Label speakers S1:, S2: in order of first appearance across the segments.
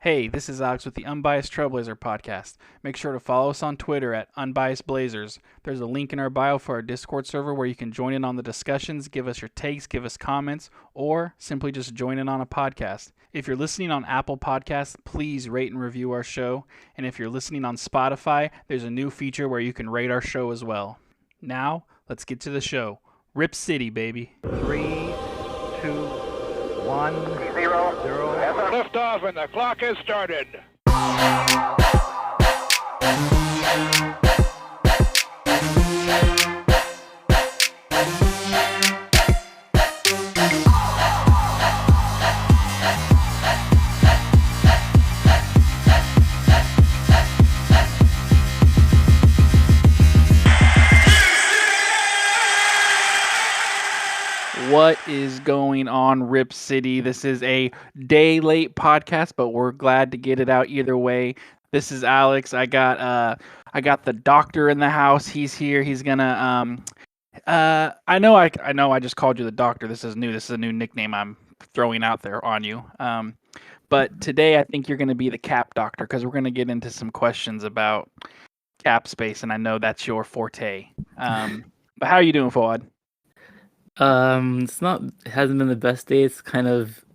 S1: Hey, this is Alex with the Unbiased Trailblazer podcast. Make sure to follow us on Twitter at Unbiased Blazers. There's a link in our bio for our Discord server where you can join in on the discussions, give us your takes, give us comments, or simply just join in on a podcast. If you're listening on Apple Podcasts, please rate and review our show. And if you're listening on Spotify, there's a new feature where you can rate our show as well. Now, let's get to the show. Rip City, baby.
S2: 3, 2, 1, 0, 0.
S3: Lift off and the clock has started.
S1: What is going on, Rip City? This is a day late podcast, but we're glad to get it out either way. This is Alex. I got the doctor in the house. He's here. He's gonna I know I just called you the doctor. This is new. This is a new nickname I'm throwing out there on you. But today I think you're gonna be the cap doctor because we're gonna get into some questions about cap space, and I know that's your forte. But how are you doing, Fawad?
S4: It hasn't been the best day. It's kind of,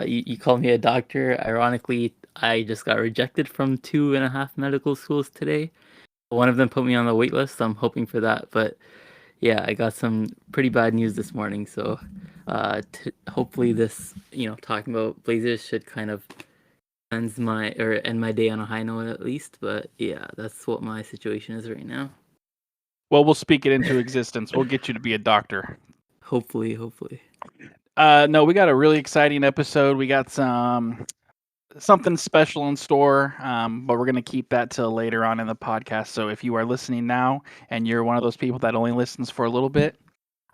S4: you called me a doctor. Ironically, I just got rejected from 2.5 medical schools today. One of them put me on the wait list, so I'm hoping for that. But yeah, I got some pretty bad news this morning. So, hopefully this, talking about Blazers should kind of end my day on a high note at least. But yeah, that's what my situation is right now.
S1: Well, we'll speak it into existence. We'll get you to be a doctor.
S4: Hopefully.
S1: No, we got a really exciting episode. We got something special in store, but we're going to keep that till later on in the podcast. So if you are listening now and you're one of those people that only listens for a little bit,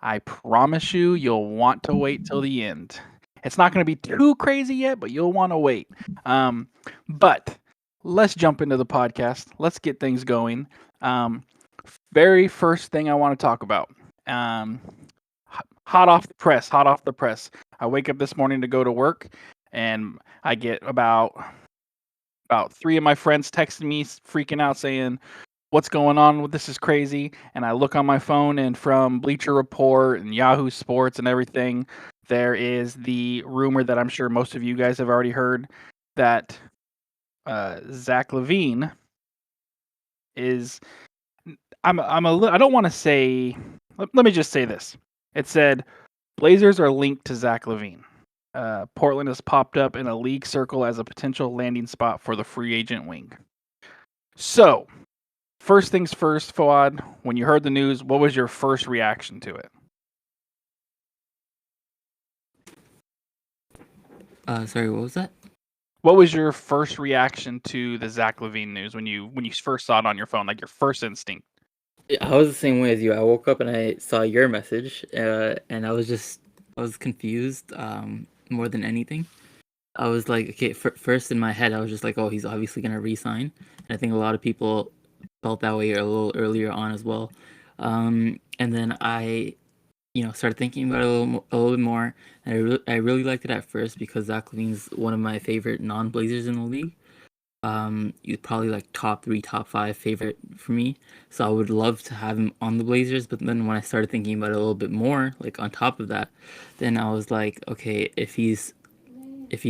S1: I promise you'll want to wait till the end. It's not going to be too crazy yet, but you'll want to wait. But let's jump into the podcast. Let's get things going. Very first thing I want to talk about. Hot off the press. I wake up this morning to go to work, and I get about 3 of my friends texting me, freaking out, saying, "What's going on? This is crazy." And I look on my phone, and from Bleacher Report and Yahoo Sports and everything, there is the rumor that I'm sure most of you guys have already heard that Zach Lavine is. I don't want to say. Let me just say this. It said, Blazers are linked to Zach Lavine. Portland has popped up in a league circle as a potential landing spot for the free agent wing. So, first things first, Fawad, when you heard the news, what was your first reaction to it?
S4: Sorry, what was that?
S1: What was your first reaction to the Zach Lavine news when you first saw it on your phone, like your first instinct?
S4: I was the same way as you. I woke up and I saw your message, and I was confused more than anything. I was like, okay, first in my head, I was just like, oh, he's obviously going to re-sign. And I think a lot of people felt that way a little earlier on as well. And then I, started thinking about it a little bit more. And I really liked it at first because Zach Lavine's one of my favorite non-Blazers in the league. He's probably like top 3, top 5 favorite for me. So I would love to have him on the Blazers. But then when I started thinking about it a little bit more, like on top of that, then I was like, okay, if he's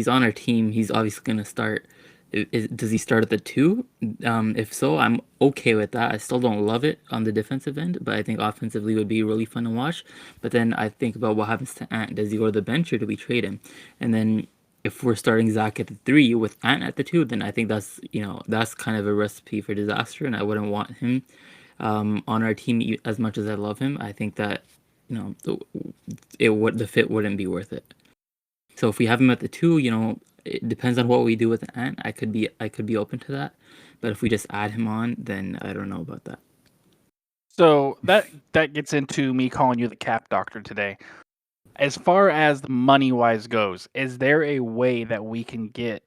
S4: on our team, he's obviously gonna start. Does he start at the 2? If so, I'm okay with that. I still don't love it on the defensive end, but I think offensively would be really fun to watch. But then I think about what happens to Ant. Does he go to the bench or do we trade him? And then if we're starting Zach at the 3 with Ant at the 2, then I think that's kind of a recipe for disaster, and I wouldn't want him on our team as much as I love him. I think that the fit wouldn't be worth it. So if we have him at the 2, it depends on what we do with Ant. I could be open to that, but if we just add him on, then I don't know about that.
S1: So that gets into me calling you the cap doctor today. As far as the money-wise goes, is there a way that we can get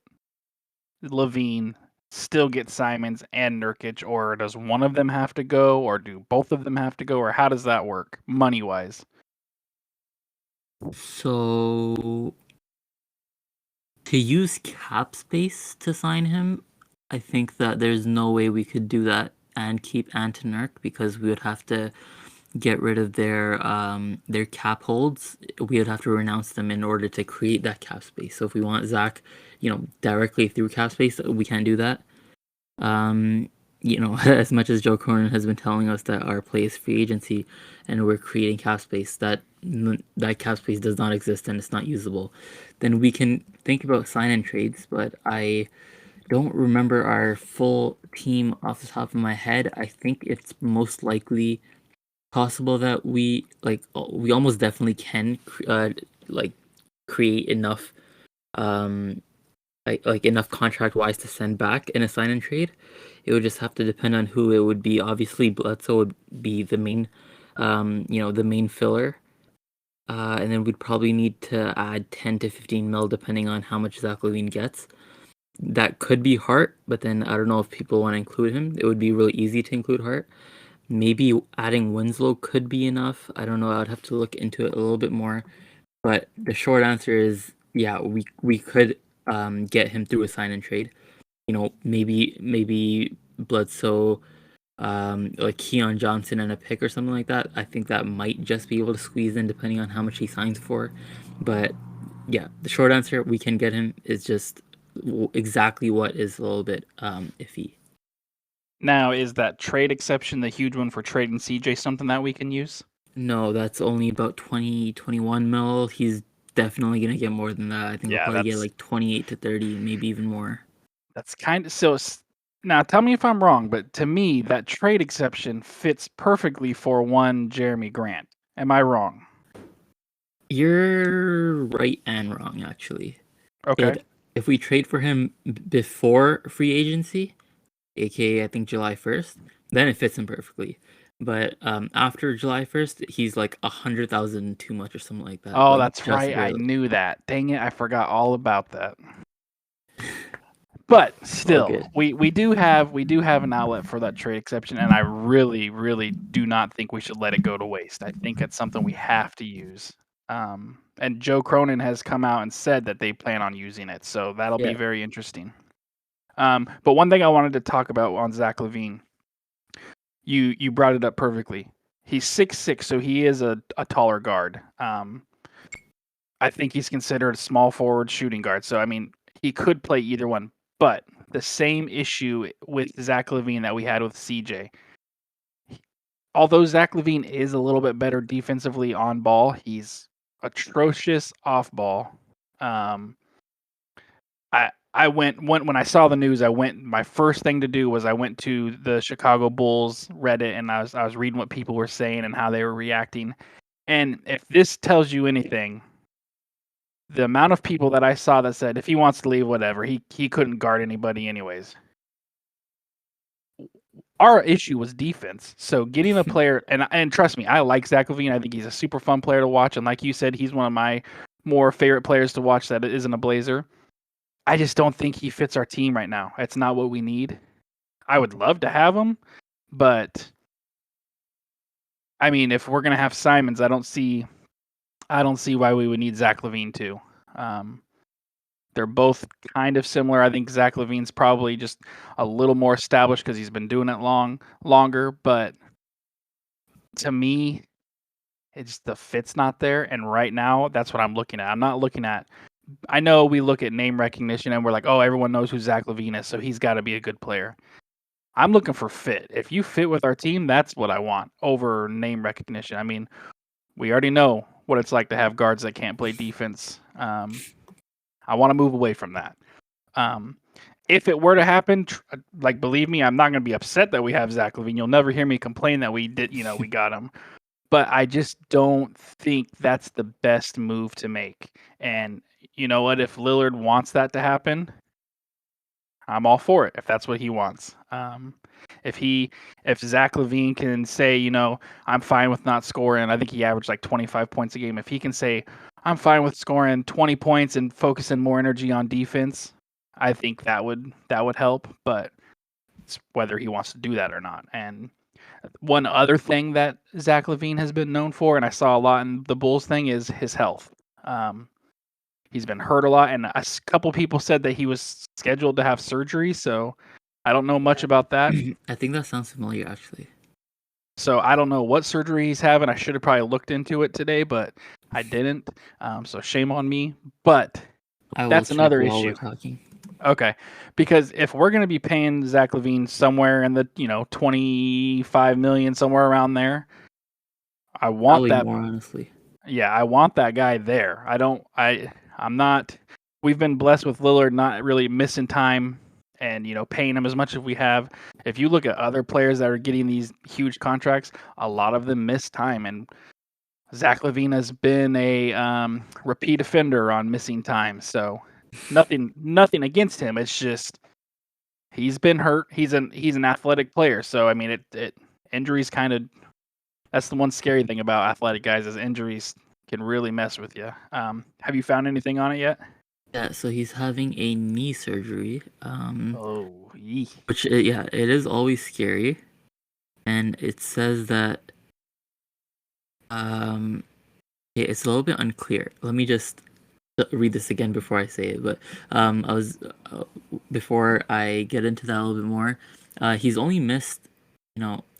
S1: Lavine, still get Simons and Nurkic, or does one of them have to go, or do both of them have to go, or how does that work, money-wise?
S4: So To use cap space to sign him, I think that there's no way we could do that and keep Anton Nurk, because we would have to get rid of their cap holds. We would have to renounce them in order to create that cap space. So if we want Zach, directly through cap space, we can't do that. As much as Joe Cronin has been telling us that our play is free agency and we're creating cap space, that cap space does not exist and it's not usable, then we can think about sign-in trades. But I don't remember our full team off the top of my head. I think it's most likely possible that we almost definitely can create enough enough contract wise to send back in a sign and trade. It would just have to depend on who it would be. Obviously, Bledsoe would be the main, the main filler, and then we'd probably need to add 10 to 15 mil depending on how much Zach Lavine gets. That could be Hart, but then I don't know if people want to include him. It would be really easy to include Hart. Maybe adding Winslow could be enough. I don't know. I would have to look into it a little bit more. But the short answer is, yeah, we could get him through a sign and trade. Maybe Bledsoe, like Keon Johnson and a pick or something like that. I think that might just be able to squeeze in depending on how much he signs for. But yeah, the short answer, we can get him. Is just exactly what is a little bit iffy.
S1: Now, is that trade exception, the huge one for trading CJ, something that we can use?
S4: No, that's only about 20, 21 mil. He's definitely going to get more than that. I think he'll probably get like 28 to 30, maybe even more.
S1: That's kind of so. Now, tell me if I'm wrong, but to me, that trade exception fits perfectly for one Jeremy Grant. Am I wrong?
S4: You're right and wrong, actually.
S1: Okay.
S4: If we trade for him before free agency, aka I think July 1st, then it fits him perfectly. But after July 1st, he's like 100,000 too much or something like that.
S1: Oh,
S4: like,
S1: that's right. I knew that. Dang it, I forgot all about that. But still, we do have an outlet for that trade exception, and I really, really do not think we should let it go to waste. I think it's something we have to use. And Joe Cronin has come out and said that they plan on using it, so that'll be very interesting. But one thing I wanted to talk about on Zach Lavine, you brought it up perfectly. He's 6'6", so he is a taller guard. I think he's considered a small forward shooting guard. So, I mean, he could play either one. But the same issue with Zach Lavine that we had with CJ. Although Zach Lavine is a little bit better defensively on ball, he's atrocious off ball. I went when I saw the news. My first thing to do was I went to the Chicago Bulls Reddit, and I was reading what people were saying and how they were reacting. And if this tells you anything, the amount of people that I saw that said if he wants to leave, whatever, he couldn't guard anybody anyways. Our issue was defense. So getting a player, and trust me, I like Zach Lavine. I think he's a super fun player to watch. And like you said, he's one of my more favorite players to watch that isn't a Blazer. I just don't think he fits our team right now. It's not what we need. I would love to have him, but I mean, if we're gonna have Simons, I don't see why we would need Zach Lavine too. They're both kind of similar. I think Zach Lavine's probably just a little more established because he's been doing it longer. But to me, it's the fit's not there. And right now, that's what I'm looking at. I'm not looking at. I know we look at name recognition and we're like, oh, everyone knows who Zach Lavine is, so he's got to be a good player. I'm looking for fit. If you fit with our team, that's what I want over name recognition. I mean, we already know what it's like to have guards that can't play defense. I want to move away from that. If it were to happen, believe me, I'm not going to be upset that we have Zach Lavine. You'll never hear me complain that we got him. But I just don't think that's the best move to make. And you know what? If Lillard wants that to happen, I'm all for it. If that's what he wants. If Zach Lavine can say, I'm fine with not scoring. I think he averaged like 25 points a game. If he can say, I'm fine with scoring 20 points and focusing more energy on defense, I think that would help. But it's whether he wants to do that or not. And one other thing that Zach Lavine has been known for, and I saw a lot in the Bulls thing, is his health. He's been hurt a lot, and couple people said that he was scheduled to have surgery. So I don't know much about that.
S4: I think that sounds familiar, actually.
S1: So I don't know what surgery he's having. I should have probably looked into it today, but I didn't. So shame on me. But
S4: I will
S1: that's
S4: check
S1: another
S4: while
S1: issue.
S4: we're talking.
S1: Okay, because if we're going to be paying Zach Lavine somewhere in the 25 million, somewhere around there, I want
S4: Probably
S1: that.
S4: more, honestly.
S1: Yeah, I want that guy there. I'm not. We've been blessed with Lillard not really missing time and paying him as much as we have. If you look at other players that are getting these huge contracts, a lot of them miss time, and Zach Lavine has been a repeat offender on missing time. So nothing against him. It's just he's been hurt. He's an athletic player. So I mean, it injuries kind of. That's the one scary thing about athletic guys is injuries can really mess with you. Have you found anything on it yet?
S4: Yeah, so he's having a knee surgery.
S1: Oh, yee.
S4: Which yeah, it is always scary, and it says that it's a little bit unclear. Let me just read this again before I say it. But I was before I get into that a little bit more. He's only missed,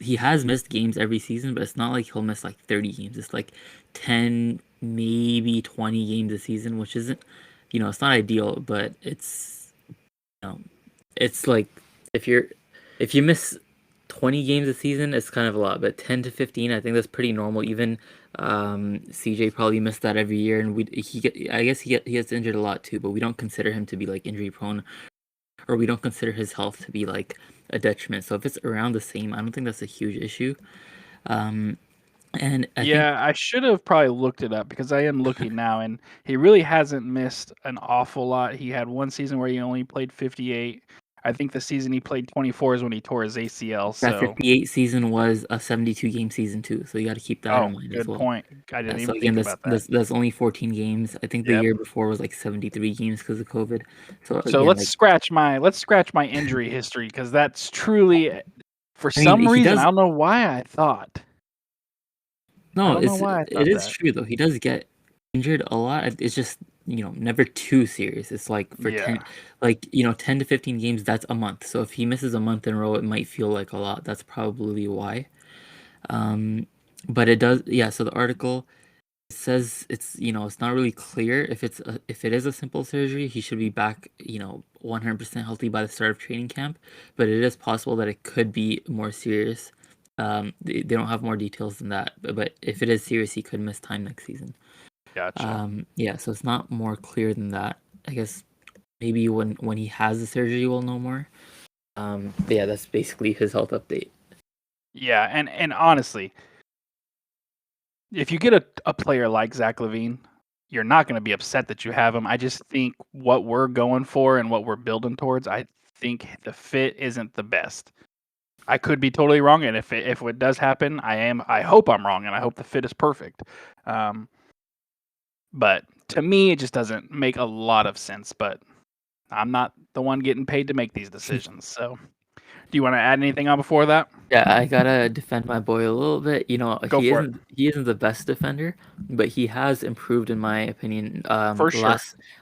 S4: he has missed games every season, but it's not like he'll miss like 30 games. It's like 10, maybe 20 games a season, which isn't, it's not ideal, but it's like if you miss 20 games a season, it's kind of a lot, but 10 to 15, I think that's pretty normal. Even CJ probably missed that every year, and I guess he gets injured a lot too, but we don't consider him to be like injury prone, or we don't consider his health to be like a detriment. So if it's around the same, I don't think that's a huge issue. And
S1: I should have probably looked it up because I am looking now, and he really hasn't missed an awful lot. He had one season where he only played 58. I think the season he played 24 is when he tore his ACL.
S4: that
S1: So
S4: 58 season was a 72 game season too, so you got to keep that in mind as
S1: good
S4: well.
S1: point. I didn't
S4: So
S1: even
S4: again,
S1: think about that.
S4: that's only 14 games. I think the year before was like 73 games because of COVID. So again,
S1: let's scratch my injury history because that's truly, for
S4: I mean,
S1: some
S4: he
S1: reason,
S4: does.
S1: I don't know why I thought.
S4: No,
S1: I don't know why I thought
S4: it is
S1: that.
S4: true though. He does get injured a lot. It's just never too serious. It's like for
S1: Yeah.
S4: 10 to 15 games, that's a month. So if he misses a month in a row, it might feel like a lot. That's probably why. But it does. Yeah. So the article says it's not really clear if if it is a simple surgery. He should be back 100% healthy by the start of training camp. But it is possible that it could be more serious. They don't have more details than that, but if it is serious, he could miss time next season.
S1: Gotcha.
S4: Yeah, so it's not more clear than that. I guess maybe when he has the surgery, we'll know more. But yeah, that's basically his health update.
S1: Yeah, and honestly, if you get a player like Zach Lavine, you're not going to be upset that you have him. I just think what we're going for and what we're building towards, I think the fit isn't the best. I could be totally wrong, and if it does happen, I hope I'm wrong, and I hope the fit is perfect. But to me, it just doesn't make a lot of sense. But I'm not the one getting paid to make these decisions. So, do you want to add anything on before that?
S4: Yeah, I gotta defend my boy a little bit.
S1: Go for it.
S4: He isn't the best defender, but he has improved in my opinion.
S1: For sure.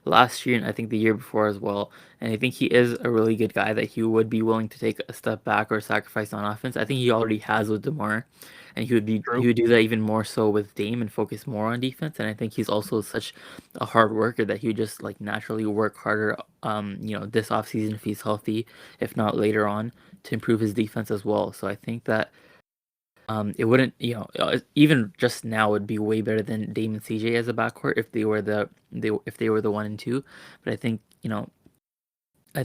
S4: Last year and I think the year before as well. And I think he is a really good guy that he would be willing to take a step back or sacrifice on offense. I think he already has with DeMar, and
S1: True.
S4: he would do that even more so with Dame and focus more on defense. And I think he's also such a hard worker that he would just like naturally work harder. This offseason if he's healthy, if not later on, to improve his defense as well. So I think that it wouldn't, even just now would be way better than Dame and CJ as a backcourt if they were the 1 and 2. But I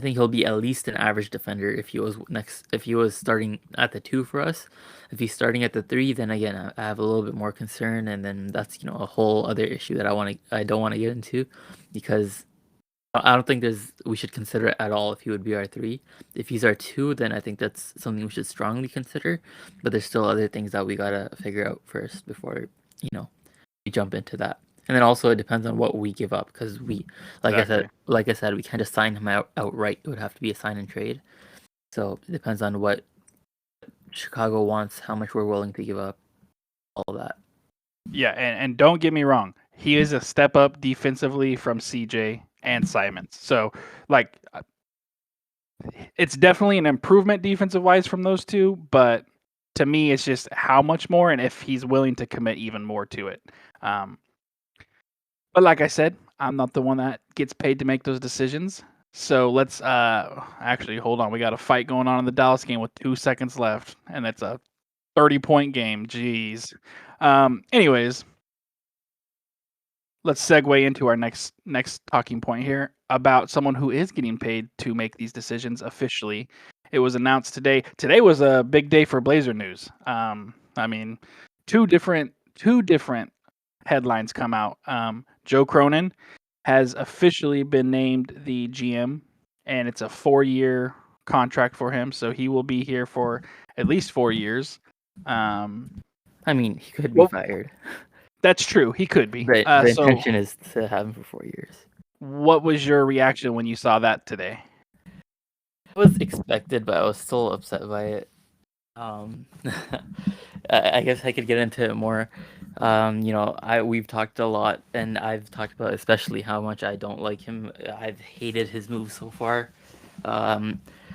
S4: think he'll be at least an average defender if he was starting at the 2 for us. If he's starting at the 3, then again I have a little bit more concern, and then that's a whole other issue that I don't want to get into, because I don't think we should consider it at all if he would be our 3. If he's our 2, then I think that's something we should strongly consider. But there's still other things that we gotta figure out first before we jump into that. And then also it depends on what we give up, because
S1: Exactly.
S4: I said, we can't just sign him outright. It would have to be a sign and trade. So it depends on what Chicago wants, how much we're willing to give up, all that.
S1: Yeah, and don't get me wrong. he is a step up defensively from CJ and Simons. So, like, it's definitely an improvement defensive wise from those two, but to me, it's just how much more and if he's willing to commit even more to it. Um, but like I said, I'm not the one that gets paid to make those decisions. So let's actually hold on. We got a fight going on in the Dallas game with 2 seconds left, and it's a 30-point game. Jeez. Anyways, let's segue into our next talking point here about someone who is getting paid to make these decisions officially. It was announced today. Today was a big day for Blazer news. I mean, two different headlines come out. Joe Cronin has officially been named the GM, and it's a 4-year contract for him, so he will be here for at least 4 years.
S4: I mean, he could be
S1: Well,
S4: fired.
S1: That's true. He could be.
S4: The
S1: So
S4: intention is to have him for 4 years.
S1: what was your reaction when you saw that today?
S4: It was expected, but I was still upset by it. I guess I could get into it more. We've talked a lot, and I've talked about especially how much I don't like him. I've hated his move so far. I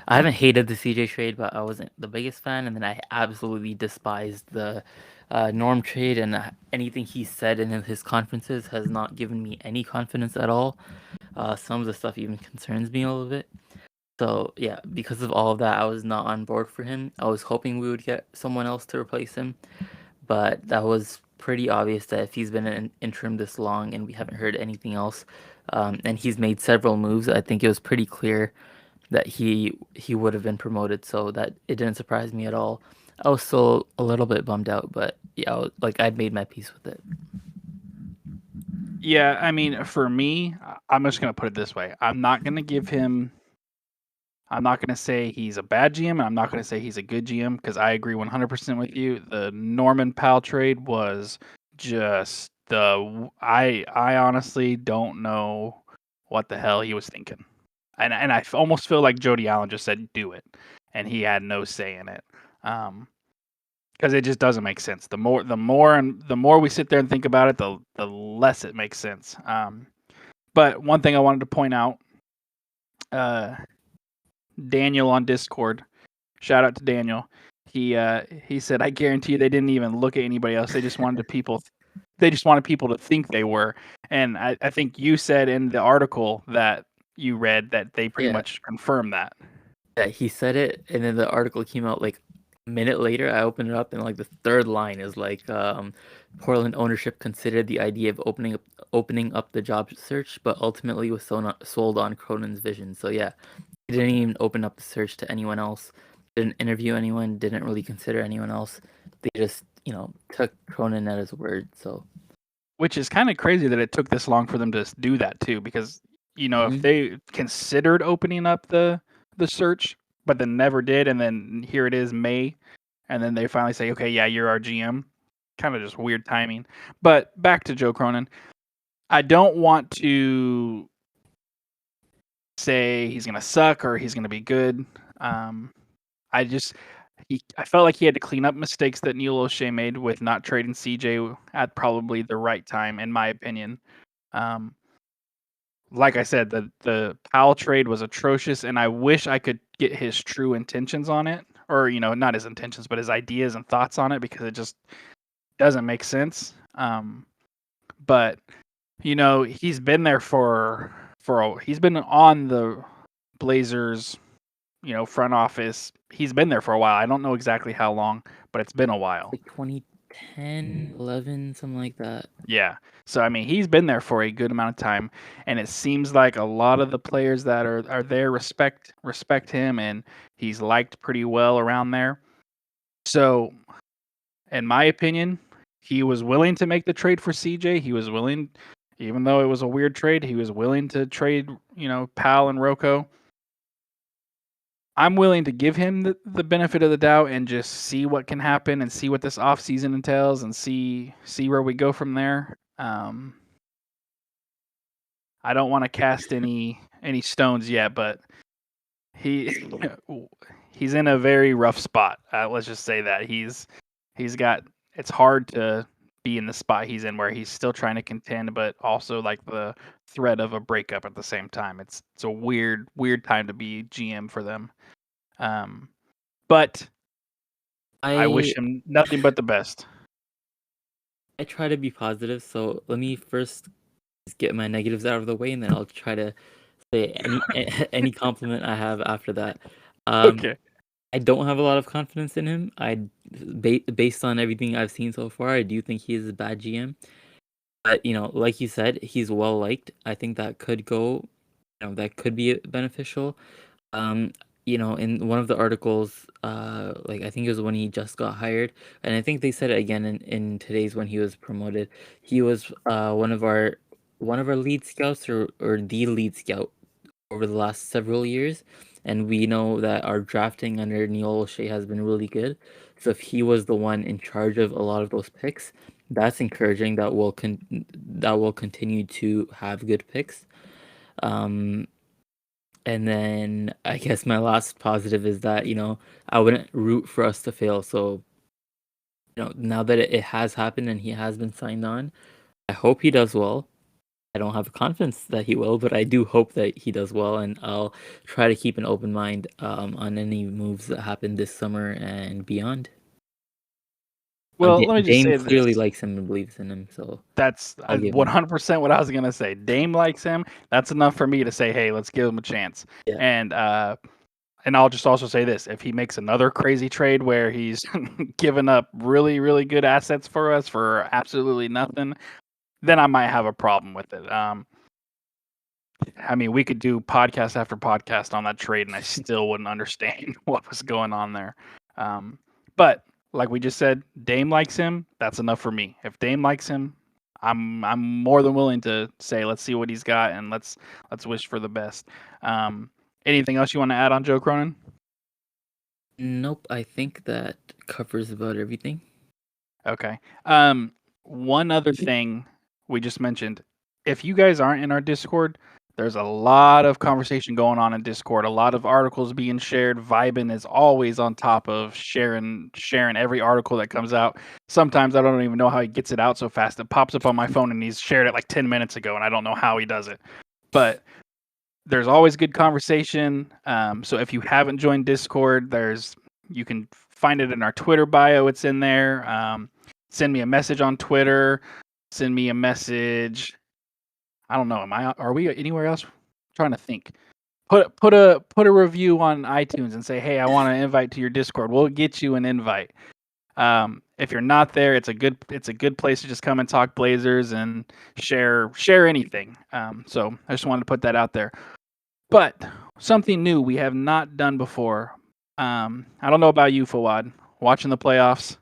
S4: haven't hated the CJ trade, but I wasn't the biggest fan, and then I absolutely despised the Norm trade, and anything he said in his conferences has not given me any confidence at all. Some of the stuff even concerns me a little bit. So yeah, because of all of that, I was not on board for him. I was hoping we would get someone else to replace him, but that was pretty obvious that if he's been an interim this long and we haven't heard anything else, and he's made several moves, I think it was pretty clear that he would have been promoted. So that it didn't surprise me at all. I was still a little bit bummed out, but yeah, I'd made my peace with it.
S1: Yeah, I mean, for me, I'm just going to put it this way. I'm not going to say he's a bad GM, and I'm not going to say he's a good GM because I agree 100% with you. The Norman Powell trade was just I honestly don't know what the hell he was thinking. And I almost feel like Jody Allen just said do it, and he had no say in it. Because it just doesn't make sense. The more we sit there and think about it, the less it makes sense. But one thing I wanted to point out, Daniel on Discord, shout out to Daniel. He said, I guarantee you they didn't even look at anybody else. They just wanted people to think they were. And I think you said in the article that you read that they pretty much confirmed that.
S4: Yeah, he said it, and then the article came out like a minute later. I opened it up, and like the third line is like, Portland ownership considered the idea of opening up the job search, but ultimately was sold on Cronin's vision. So yeah, he didn't even open up the search to anyone else. Didn't interview anyone. Didn't really consider anyone else. They just took Cronin at his word. So,
S1: which is kind of crazy that it took this long for them to do that too, because if they considered opening up the search, but then never did, and then here it is May, and then they finally say, okay, yeah, you're our GM. Kind of just weird timing. But back to Joe Cronin. I don't want to say he's going to suck or he's going to be good. I felt like he had to clean up mistakes that Neil O'Shea made with not trading CJ at probably the right time, in my opinion. Like I said, the Powell trade was atrocious, and I wish I could get his true intentions on it, or not his intentions, but his ideas and thoughts on it, because it just doesn't make sense. But he's been there he's been on the Blazers, front office. He's been there for a while. I don't know exactly how long, but it's been a while.
S4: Like 2010, 11, something like that.
S1: Yeah. So, I mean, he's been there for a good amount of time, and it seems like a lot of the players that are there respect him, and he's liked pretty well around there. So, in my opinion, he was willing to make the trade for CJ. He was willing, even though it was a weird trade, he was willing to trade, Powell and Rocco. I'm willing to give him the benefit of the doubt and just see what can happen and see what this offseason entails and see where we go from there. I don't want to cast any stones yet, but he's in a very rough spot. Let's just say that he's got. It's hard to be in the spot he's in, where he's still trying to contend, but also like the threat of a breakup at the same time. It's a weird time to be GM for them. But I wish
S4: I
S1: him nothing but the best.
S4: I try to be positive, so let me first get my negatives out of the way, and then I'll try to say any compliment I have after that.
S1: Okay.
S4: I don't have a lot of confidence in him. Based on everything I've seen so far, I do think he is a bad GM. But like you said, he's well liked. I think that could go, that could be beneficial. Um, in one of the articles, like I think it was when he just got hired, and I think they said it again in today's when he was promoted. He was one of our lead scouts or the lead scout over the last several years, and we know that our drafting under Neil O'Shea has been really good. So if he was the one in charge of a lot of those picks, that's encouraging. That will continue to have good picks. Um, and then I guess my last positive is that I wouldn't root for us to fail. So now that it has happened and he has been signed on, I hope he does well. I don't have confidence that he will, but I do hope that he does well, and I'll try to keep an open mind on any moves that happen this summer and beyond.
S1: Well, let me just
S4: Dame
S1: say this.
S4: clearly likes him and believes in him, so
S1: That's
S4: I'll give him.
S1: 100% what I was gonna say. Dame likes him. That's enough for me to say, hey, let's give him a chance.
S4: Yeah.
S1: And I'll just also say this: if he makes another crazy trade where he's given up really, really good assets for us for absolutely nothing, then I might have a problem with it. I mean, we could do podcast after podcast on that trade, and I still wouldn't understand what was going on there. But like we just said, Dame likes him. That's enough for me. If Dame likes him, I'm more than willing to say, let's see what he's got, and let's wish for the best. Anything else you want to add on Joe Cronin?
S4: Nope, I think that covers about everything.
S1: Okay. One other thing we just mentioned. If you guys aren't in our Discord, there's a lot of conversation going on in Discord, a lot of articles being shared. Vibin is always on top of sharing every article that comes out. Sometimes I don't even know how he gets it out so fast. It pops up on my phone and he's shared it like 10 minutes ago, and I don't know how he does it. But there's always good conversation. So if you haven't joined Discord, you can find it in our Twitter bio. It's in there. Send me a message on Twitter. Send me a message. I don't know. Are we anywhere else? I'm trying to think. Put a review on iTunes and say, hey, I want an invite to your Discord. We'll get you an invite. If you're not there, it's a good place to just come and talk Blazers and share anything. So I just wanted to put that out there. But something new we have not done before. I don't know about you, Fawad. Watching the playoffs,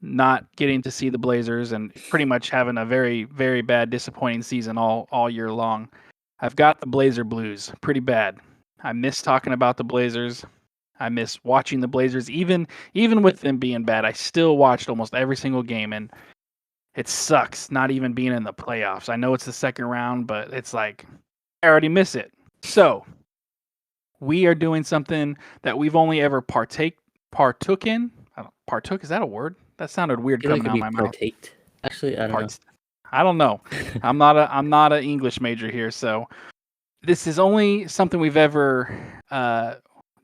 S1: not getting to see the Blazers, and pretty much having a very, very bad, disappointing season all year long. I've got the Blazer blues pretty bad. I miss talking about the Blazers. I miss watching the Blazers, even with them being bad. I still watched almost every single game, and it sucks not even being in the playoffs. I know it's the second round, but it's like I already miss it. So we are doing something that we've only ever partook in. Partook, is that a word? That sounded weird
S4: I feel like
S1: coming out of my mouth.
S4: partaked. Actually, I don't know.
S1: I don't know. I'm not an English major here, so this is only something we've ever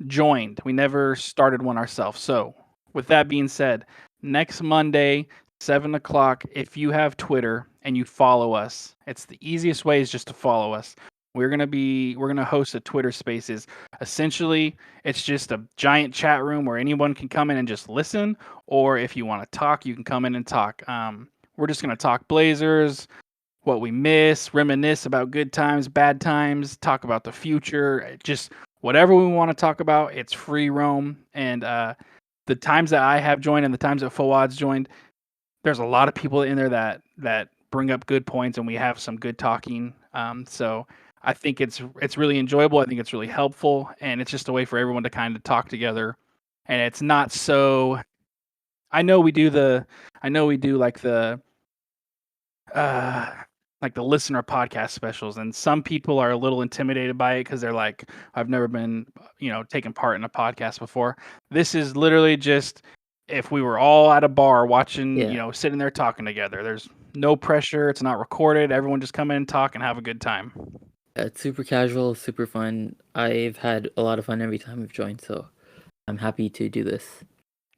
S1: joined. We never started one ourselves. So with that being said, next Monday, 7:00, if you have Twitter and you follow us, it's the easiest way is just to follow us. We're gonna host a Twitter Spaces. Essentially, it's just a giant chat room where anyone can come in and just listen, or if you want to talk, you can come in and talk. We're just gonna talk Blazers, what we miss, reminisce about good times, bad times, talk about the future, just whatever we want to talk about. It's free roam, and the times that I have joined and the times that Fawad's joined, there's a lot of people in there that bring up good points, and we have some good talking. So I think it's really enjoyable. I think it's really helpful, and it's just a way for everyone to kind of talk together. And it's not so. I know we do like the listener podcast specials, and some people are a little intimidated by it because they're like, I've never been taken part in a podcast before. This is literally just if we were all at a bar watching,
S4: Yeah.
S1: sitting there talking together. There's no pressure. It's not recorded. Everyone just come in and talk and have a good time.
S4: It's super casual, super fun. I've had a lot of fun every time I've joined, so I'm happy to do this.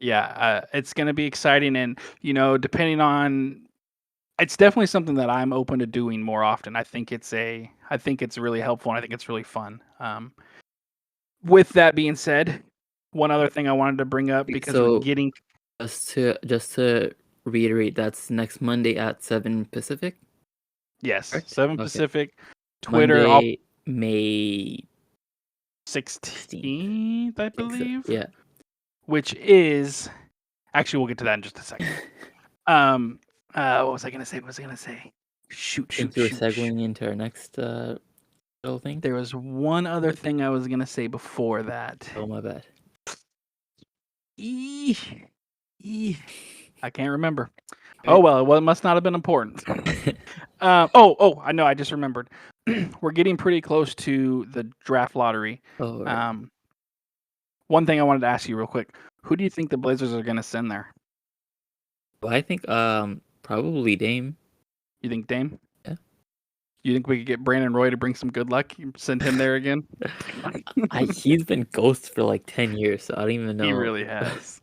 S1: Yeah, it's going to be exciting. And, depending on, it's definitely something that I'm open to doing more often. I think it's really helpful and I think it's really fun. With that being said, one other thing I wanted to bring up because we're
S4: So
S1: getting,
S4: just to reiterate, that's next Monday at 7 Pacific.
S1: yes,
S4: Correct?
S1: 7
S4: Okay.
S1: Pacific, Twitter,
S4: Monday, May
S1: 16th, I
S4: I think so.
S1: believe.
S4: Yeah.
S1: Which is actually we'll get to that in just a second. What was I gonna say? Shoot.
S4: I think you were segueing into our next little thing.
S1: There was one other thing I was gonna say before that.
S4: Oh, my bad.
S1: I can't remember. Oh well, it must not have been important. I know. I just remembered. We're getting pretty close to the draft lottery.
S4: Oh, right.
S1: One thing I wanted to ask you real quick: who do you think the Blazers are gonna send there?
S4: Well, I think probably Dame.
S1: You think Dame?
S4: Yeah.
S1: You think we could get Brandon Roy to bring some good luck? Send him there again?
S4: He's been ghost for like 10 years, so I don't even know.
S1: He really has.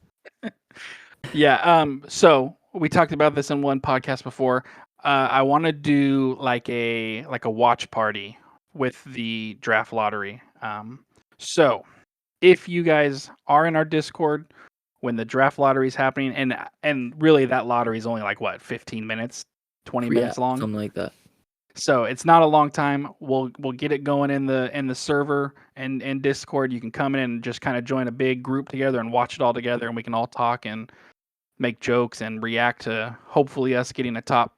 S1: Yeah. So we talked about this in one podcast before. I want to do like a watch party with the draft lottery. So if you guys are in our Discord when the draft lottery is happening, and really that lottery is only like what 15 minutes, 20 minutes long.
S4: Something like that.
S1: So it's not a long time. We'll get it going in the server and in Discord. You can come in and just kind of join a big group together and watch it all together, and we can all talk and make jokes and react to hopefully us getting a top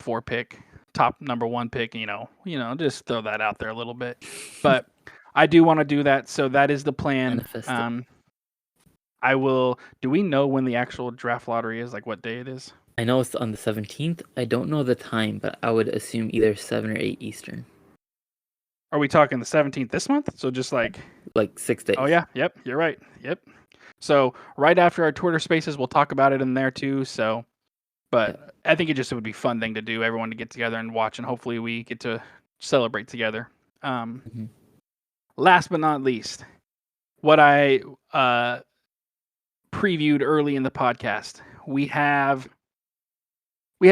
S1: 4 pick, top number 1 pick. Just throw that out there a little bit. But I do want to do that, so that is the plan.
S4: Manifest it.
S1: I will. Do we know when the actual draft lottery is? Like what day it is?
S4: I know it's on the 17th. I don't know the time, but I would assume either 7 or 8 Eastern.
S1: Are we talking the 17th this month? So just like
S4: 6 days.
S1: Oh yeah, yep, you're right. Yep. So right after our Twitter Spaces, we'll talk about it in there too. So, but I think it would be a fun thing to do. Everyone to get together and watch, and hopefully we get to celebrate together. Last but not least, what I previewed early in the podcast, we have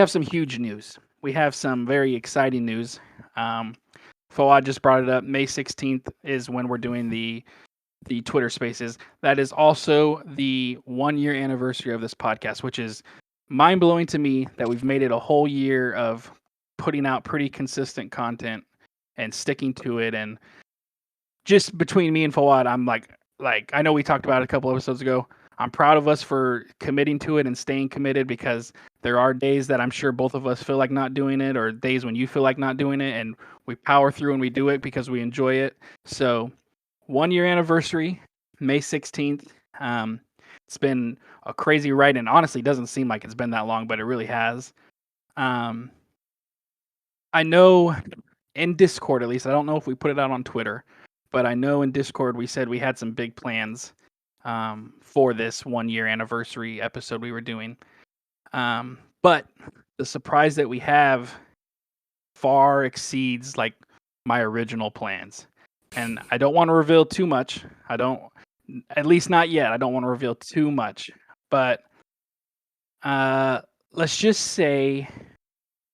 S1: some huge news. We have some very exciting news. Fawad just brought it up. May 16th is when we're doing the Twitter Spaces. That is also the 1-year anniversary of this podcast, which is mind-blowing to me that we've made it a whole year of putting out pretty consistent content and sticking to it. And just between me and Fawad, I'm like I know we talked about it a couple episodes ago. I'm proud of us for committing to it and staying committed, because there are days that I'm sure both of us feel like not doing it, or days when you feel like not doing it, and we power through and we do it because we enjoy it. So 1-year anniversary, May 16th. It's been a crazy ride, and honestly doesn't seem like it's been that long, but it really has. I know in Discord, at least, I don't know if we put it out on Twitter, but I know in Discord we said we had some big plans for this 1-year anniversary episode we were doing. But the surprise that we have far exceeds like my original plans. And I don't want to reveal too much. At least not yet. I don't want to reveal too much. But let's just say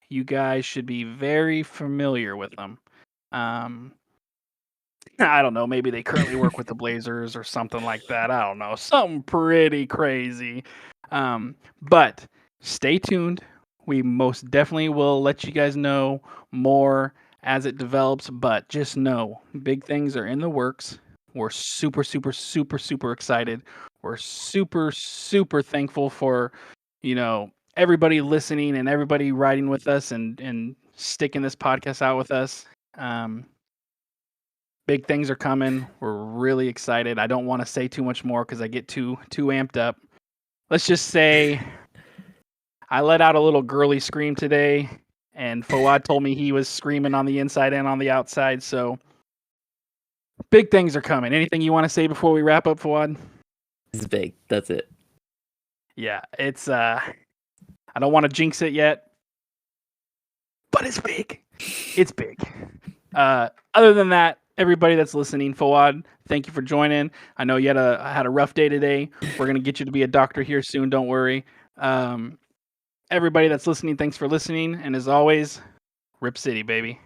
S1: you guys should be very familiar with them. I don't know. Maybe they currently work with the Blazers or something like that. I don't know. Something pretty crazy. But stay tuned. We most definitely will let you guys know more as it develops. But just know, big things are in the works. We're super, super, super, super excited. We're super, super thankful for, everybody listening and everybody riding with us and sticking this podcast out with us. Big things are coming. We're really excited. I don't want to say too much more because I get too amped up. Let's just say I let out a little girly scream today, and Fawad told me he was screaming on the inside and on the outside. So big things are coming. Anything you want to say before we wrap up, Fawad?
S4: It's big. That's it.
S1: Yeah, it's I don't want to jinx it yet, but it's big. It's big. Other than that, everybody that's listening, Fawad, thank you for joining. I know you had a rough day today. We're gonna get you to be a doctor here soon. Don't worry. Everybody that's listening, thanks for listening. And as always, Rip City, baby.